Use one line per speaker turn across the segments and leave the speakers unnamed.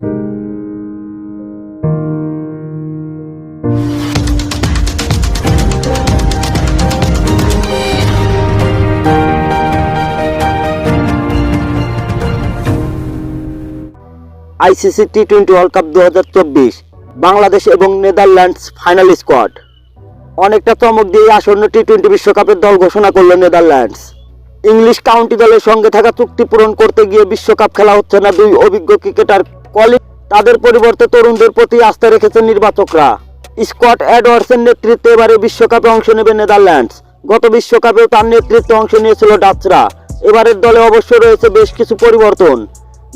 ICC টি-20 world cup 2024 Bangladesh এবং Netherlands final squad. অনেকটা চমক দিয়ে আসন্ন টি-20 বিশ্বকাপের দল ঘোষণা করল নেদারল্যান্ডস। ইংলিশ কাউন্টি দলের সঙ্গে থাকা চুক্তি পূরণ করতে গিয়ে বিশ্বকাপ খেলা হচ্ছে না দুই অভিজ্ঞ ক্রিকেটার কলিন। তাদের পরিবর্তে তরুণদের প্রতি আস্থা রেখেছেন নির্বাচকরা। স্কট এডওয়ার্ডসের নেতৃত্বে এবারে বিশ্বকাপে অংশ নেবে নেদারল্যান্ডস। গত বিশ্বকাপেও তার নেতৃত্বে অংশ নিয়েছিল ডাচরা। এবারের দলে অবশ্য রয়েছে বেশ কিছু পরিবর্তন।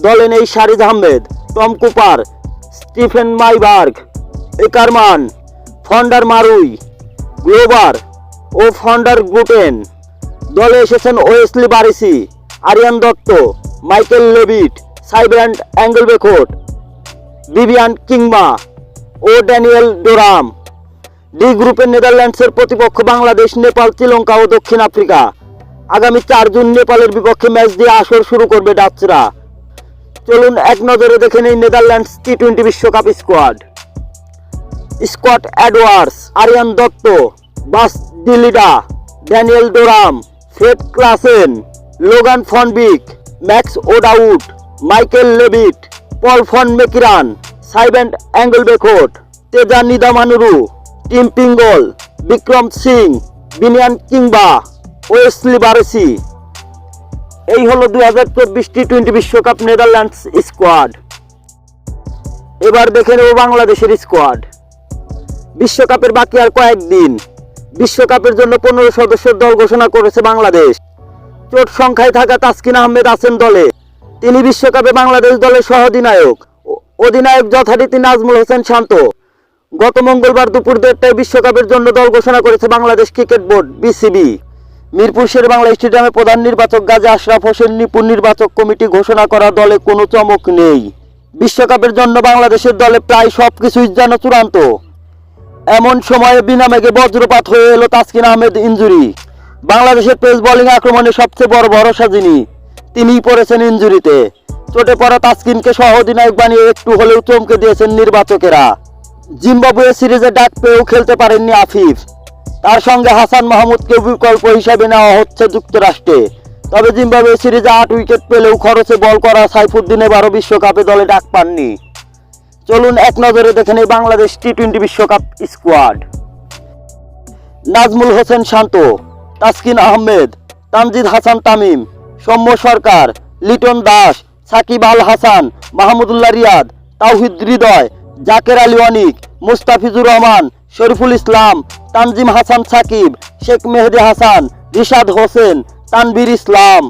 দলে নেই Shariz Ahmad, Tom Cooper, Stephan Myburgh, Ackermann, van der Merwe, Glover ও ফন্ডার গুটেন। দলে এসেছেন Wesley Barresi, Aryan Dutt, Michael Levitt, Sybrand Engelbrecht, Vivian Kingma ও ড্যানিয়েল ডোরাম। ডি গ্রুপের নেদারল্যান্ডসের প্রতিপক্ষ বাংলাদেশ, নেপাল, শ্রীলঙ্কা ও দক্ষিণ আফ্রিকা। আগামী 4 জুন নেপালের বিপক্ষে ম্যাচ দিয়ে আসর শুরু করবে ডাচরা। চলুন এক নজরে দেখে নেই নেদারল্যান্ডস টি-20 বিশ্বকাপ squad. Scott Edwards, Aryan Dutt, Bas de Leede, Daniel Doram, Fred Klaassen, Logan van Beek, Max O'Dowd, Michael Levitt, Paul van Meekeren, Sybrand Engelbrecht, Teja Nidamanuru, Tim Pringle, Vikram Singh, Vivian Kingma, Wesley Barresi. এই হলো 2024 টি-20 বিশ্বকাপ নেদারল্যান্ডস স্কোয়াড। এবার দেখে নেব বাংলাদেশের স্কোয়াড। বিশ্বকাপের বাকি আর কয়েকদিন। বিশ্বকাপের জন্য 15 সদস্যের দল ঘোষণা করেছে বাংলাদেশ। চোট সংখ্যায় থাকা তাসকিন আহমেদ আছেন দলে। তিনি বিশ্বকাপে বাংলাদেশ দলের সহ অধিনায়ক। অধিনায়ক যথারীতি নাজমুল হোসেন শান্ত। গত মঙ্গলবার দুপুর 1:30টায় বিশ্বকাপের জন্য দল ঘোষণা করেছে Bangladesh cricket board BCB. Mirpur Sher-e-Bangla স্টেডিয়ামে প্রধান নির্বাচক গাজী আশরাফ হোসেন নিপুণ নির্বাচক কমিটি ঘোষণা করা দলে কোনো চমক নেই। বিশ্বকাপের জন্য বাংলাদেশের দলে প্রায় সবকিছুই যেন চূড়ান্ত। এমন সময়ে বিনা মেঘে বজ্রপাত হয়ে এলো তাসকিন আহমেদ ইনজুরি। বাংলাদেশের পেস বোলিং আক্রমণে সবচেয়ে বড় ভরসা তিনিই পড়েছেন ইনজুরিতে। চোটে পড়া তাসকিনকে সহ অধিনায়ক বানিয়ে একটু হলেও চমকে দিয়েছেন নির্বাচকেরা। জিম্বাবুয়ে সিরিজে ডাক পেয়েও খেলতে পারেননি আফিফ। তার সঙ্গে হাসান মাহমুদকে বিকল্প হিসাবে নেওয়া হচ্ছে যুক্তরাষ্ট্রে। তবে জিম্বাবুয়ে সিরিজে 8 উইকেট পেলেও খরচে বল করা সাইফুদ্দিন এবারও বিশ্বকাপে দলে ডাক পাননি। চলুন এক নজরে দেখে নেই বাংলাদেশ টি-20 বিশ্বকাপ স্কোয়াড। নাজমুল হোসেন শান্ত, তাসকিন আহমেদ, তানজিদ হাসান তামিম, সৌম্য সরকার, লিটন দাস, সাকিব আল হাসান, মাহমুদুল্লাহ রিয়াদ, তাওহিদ হৃদয়, জাকের আলী অনিক, মুস্তাফিজুর রহমান, শরীফুল ইসলাম, তানজিম হাসান সাকিব, শেখ মেহেদী হাসান, রিশাদ হোসেন, তানভীর ইসলাম।